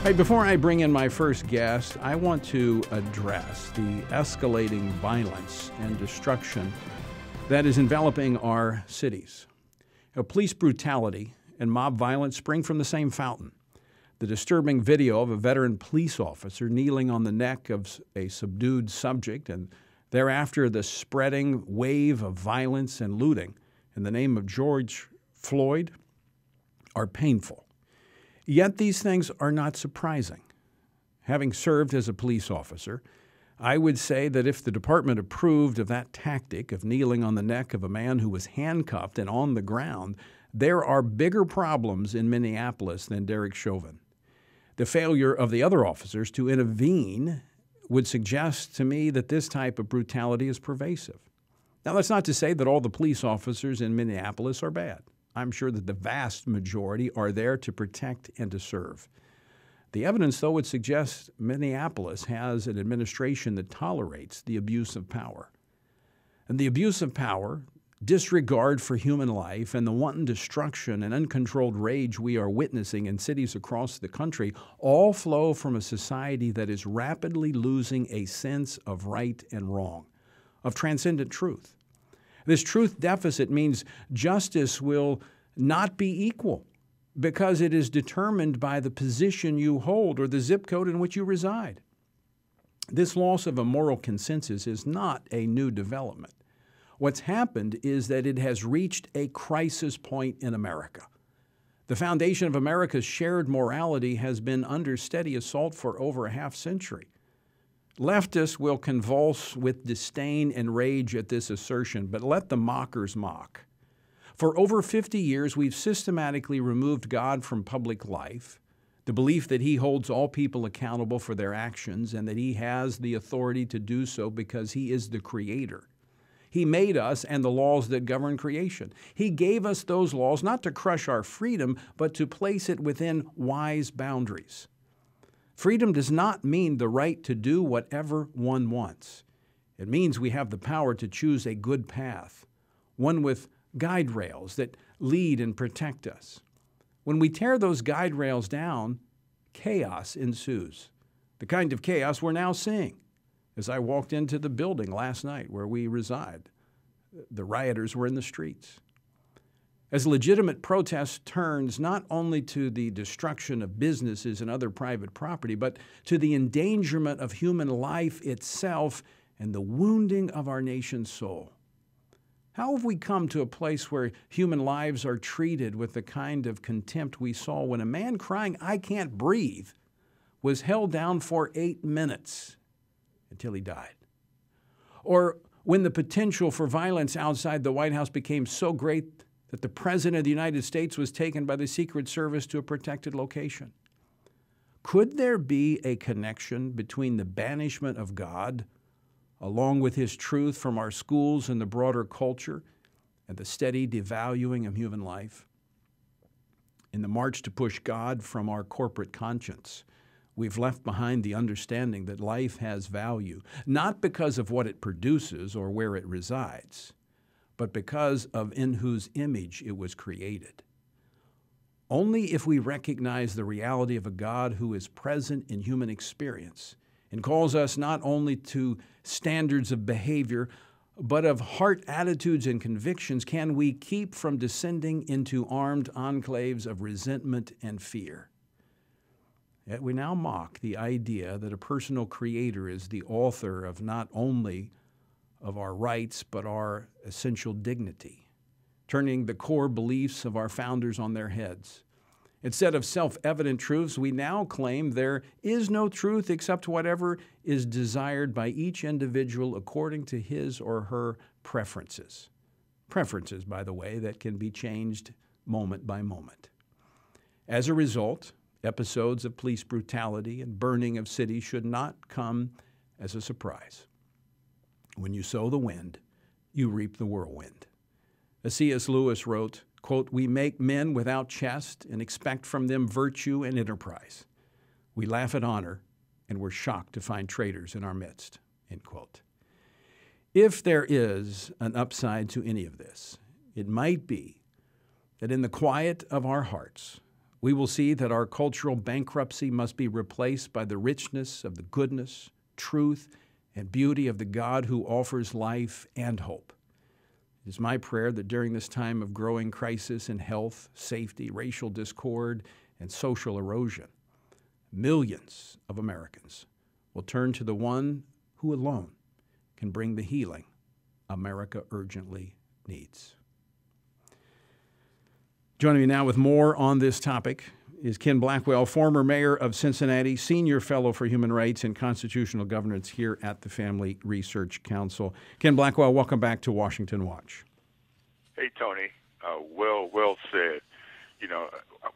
Hey, before I bring in my first guest, I want to address the escalating violence and destruction that is enveloping our cities. Police brutality and mob violence spring from the same fountain. The disturbing video of a veteran police officer kneeling on the neck of a subdued subject, and thereafter the spreading wave of violence and looting in the name of George Floyd are painful. Yet these things are not surprising. Having served as a police officer, I would say that if the department approved of that tactic of kneeling on the neck of a man who was handcuffed and on the ground, there are bigger problems in Minneapolis than Derek Chauvin. The failure of the other officers to intervene would suggest to me that this type of brutality is pervasive. Now, that's not to say that all the police officers in Minneapolis are bad. I'm sure that the vast majority are there to protect and to serve. The evidence, though, would suggest Minneapolis has an administration that tolerates the abuse of power. And the abuse of power, disregard for human life, and the wanton destruction and uncontrolled rage we are witnessing in cities across the country all flow from a society that is rapidly losing a sense of right and wrong, of transcendent truth. This truth deficit means justice will not be equal because it is determined by the position you hold or the zip code in which you reside. This loss of a moral consensus is not a new development. What's happened is that it has reached a crisis point in America. The foundation of America's shared morality has been under steady assault for over a half century. Leftists will convulse with disdain and rage at this assertion, but let the mockers mock. For over 50 years, we've systematically removed God from public life, the belief that He holds all people accountable for their actions and that He has the authority to do so because He is the Creator. He made us and the laws that govern creation. He gave us those laws not to crush our freedom, but to place it within wise boundaries. Freedom does not mean the right to do whatever one wants. It means we have the power to choose a good path, one with guide rails that lead and protect us. When we tear those guide rails down, chaos ensues, the kind of chaos we're now seeing. As I walked into the building last night where we reside, the rioters were in the streets. As legitimate protest turns not only to the destruction of businesses and other private property, but to the endangerment of human life itself and the wounding of our nation's soul. How have we come to a place where human lives are treated with the kind of contempt we saw when a man crying, "I can't breathe," was held down for 8 minutes until he died? Or when the potential for violence outside the White House became so great that the President of the United States was taken by the Secret Service to a protected location? Could there be a connection between the banishment of God, along with His truth from our schools and the broader culture, and the steady devaluing of human life? In the march to push God from our corporate conscience, we've left behind the understanding that life has value, not because of what it produces or where it resides, but because of in whose image it was created. Only if we recognize the reality of a God who is present in human experience and calls us not only to standards of behavior, but of heart attitudes and convictions can we keep from descending into armed enclaves of resentment and fear. Yet we now mock the idea that a personal creator is the author of not only of our rights, but our essential dignity, turning the core beliefs of our founders on their heads. Instead of self-evident truths, we now claim there is no truth except whatever is desired by each individual according to his or her preferences. Preferences, by the way, that can be changed moment by moment. As a result, episodes of police brutality and burning of cities should not come as a surprise. When you sow the wind, you reap the whirlwind. As C.S. Lewis wrote, quote, "We make men without chest and expect from them virtue and enterprise. We laugh at honor and we're shocked to find traitors in our midst," end quote. If there is an upside to any of this, it might be that in the quiet of our hearts, we will see that our cultural bankruptcy must be replaced by the richness of the goodness, truth, and beauty of the God who offers life and hope. It is my prayer that during this time of growing crisis in health, safety, racial discord, and social erosion, millions of Americans will turn to the one who alone can bring the healing America urgently needs. Joining me now with more on this topic is Ken Blackwell, former mayor of Cincinnati, senior fellow for human rights and constitutional governance here at the Family Research Council. Ken Blackwell, welcome back to Washington Watch. Hey, Tony. Well said. You know,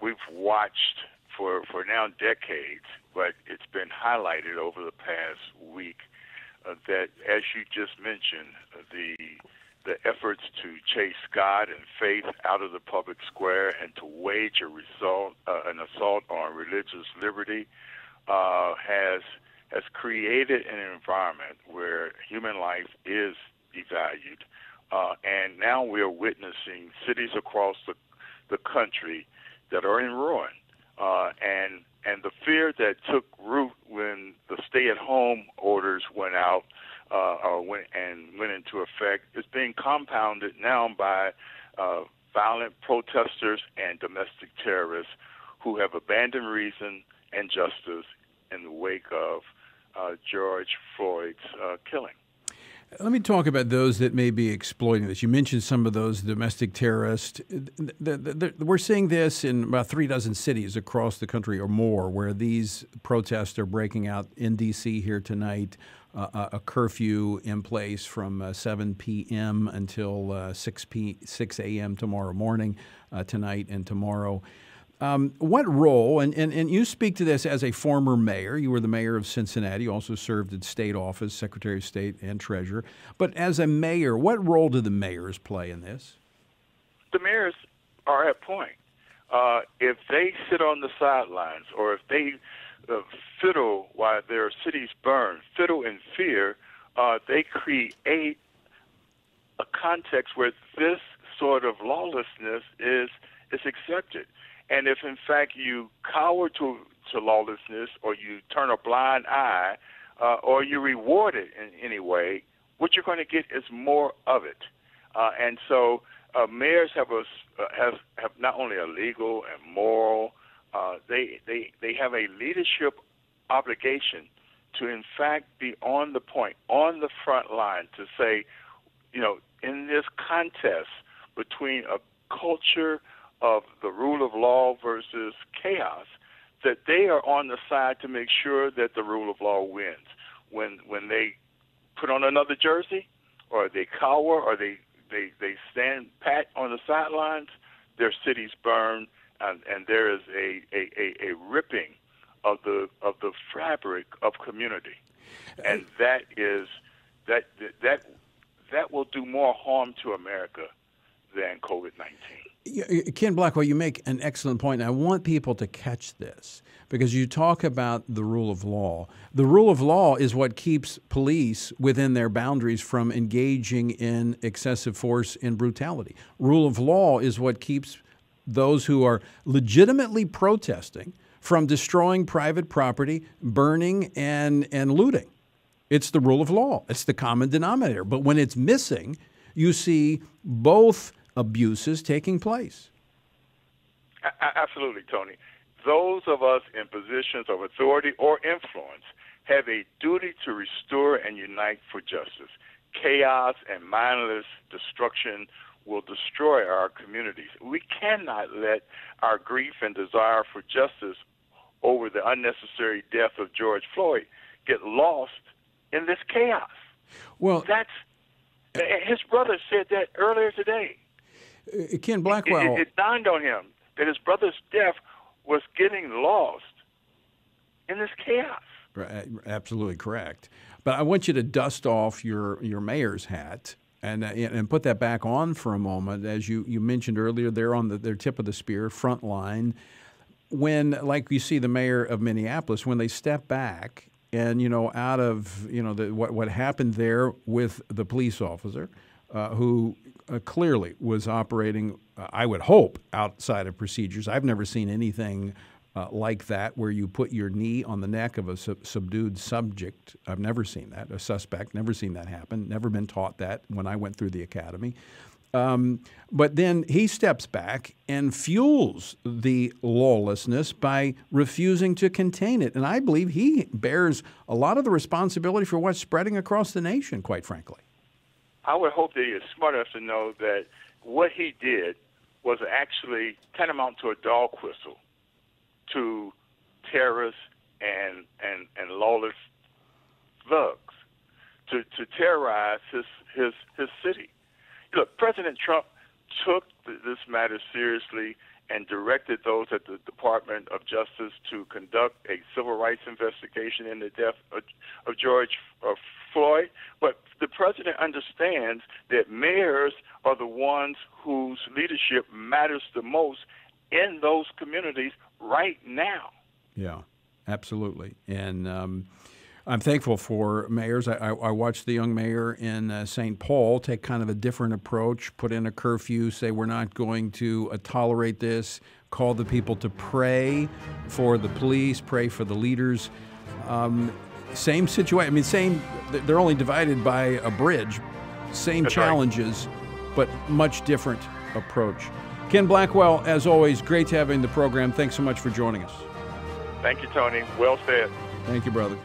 we've watched for now decades, but it's been highlighted over the past week that, as you just mentioned, the efforts to chase God and faith out of the public square and to wage an assault on religious liberty has created an environment where human life is devalued. And now we are witnessing cities across the country that are in ruin. And the fear that took root when the stay-at-home orders went out went into effect is being compounded now by violent protesters and domestic terrorists who have abandoned reason and justice in the wake of George Floyd's killing. Let me talk about those that may be exploiting this. You mentioned some of those domestic terrorists. We're seeing this in about 36 cities across the country or more where these protests are breaking out. In D.C. here tonight, a curfew in place from 7 p.m. until 6 a.m. tomorrow morning, tonight and tomorrow. What role, and you speak to this as a former mayor, you were the mayor of Cincinnati, you also served in state office, Secretary of State and Treasurer, but as a mayor, what role do the mayors play in this? The mayors are at point. If they sit on the sidelines or if they fiddle while their cities burn, fiddle in fear, they create a context where this sort of lawlessness is accepted. And if, in fact, you cower to lawlessness or you turn a blind eye or you reward it in any way, what you're going to get is more of it. And so mayors have not only a legal and moral, they have a leadership obligation to, in fact, be on the point, on the front line to say, you know, in this contest between a culture of the rule of law versus chaos, that they are on the side to make sure that the rule of law wins. When they put on another jersey, or they cower, or they stand pat on the sidelines, their cities burn, and there is a ripping of the fabric of community, and that will do more harm to America than COVID-19. Ken Blackwell, you make an excellent point. And I want people to catch this because you talk about the rule of law. The rule of law is what keeps police within their boundaries from engaging in excessive force and brutality. Rule of law is what keeps those who are legitimately protesting from destroying private property, burning, and looting. It's the rule of law. It's the common denominator. But when it's missing, you see both abuses taking place. Absolutely, Tony. Those of us in positions of authority or influence have a duty to restore and unite for justice. Chaos and mindless destruction will destroy our communities. We cannot let our grief and desire for justice over the unnecessary death of George Floyd get lost in this chaos. Well, his brother said that earlier today. Ken Blackwell. It dawned on him that his brother's death was getting lost in this chaos. Right, absolutely correct. But I want you to dust off your mayor's hat and put that back on for a moment. As you mentioned earlier, they're on their tip of the spear, front line. When, like you see the mayor of Minneapolis, when they step back and, out of, what happened there with the police officer, who clearly was operating, I would hope, outside of procedures. I've never seen anything like that, where you put your knee on the neck of a subdued subject. I've never seen that, a suspect, never seen that happen, never been taught that when I went through the academy. But then he steps back and fuels the lawlessness by refusing to contain it. And I believe he bears a lot of the responsibility for what's spreading across the nation, quite frankly. I would hope that he is smart enough to know that what he did was actually tantamount to a dog whistle to terrorists and lawless thugs to terrorize his city. Look, President Trump took this matter seriously and directed those at the Department of Justice to conduct a civil rights investigation in the death of George Floyd. But the president understands that mayors are the ones whose leadership matters the most in those communities right now. Yeah, absolutely. And I'm thankful for mayors. I watched the young mayor in St. Paul take kind of a different approach, put in a curfew, say we're not going to tolerate this, call the people to pray for the police, pray for the leaders. Same situation. I mean, they're only divided by a bridge. Same That's challenges, right. But much different approach. Ken Blackwell, as always, great to have you in the program. Thanks so much for joining us. Thank you, Tony. Well said. Thank you, brother.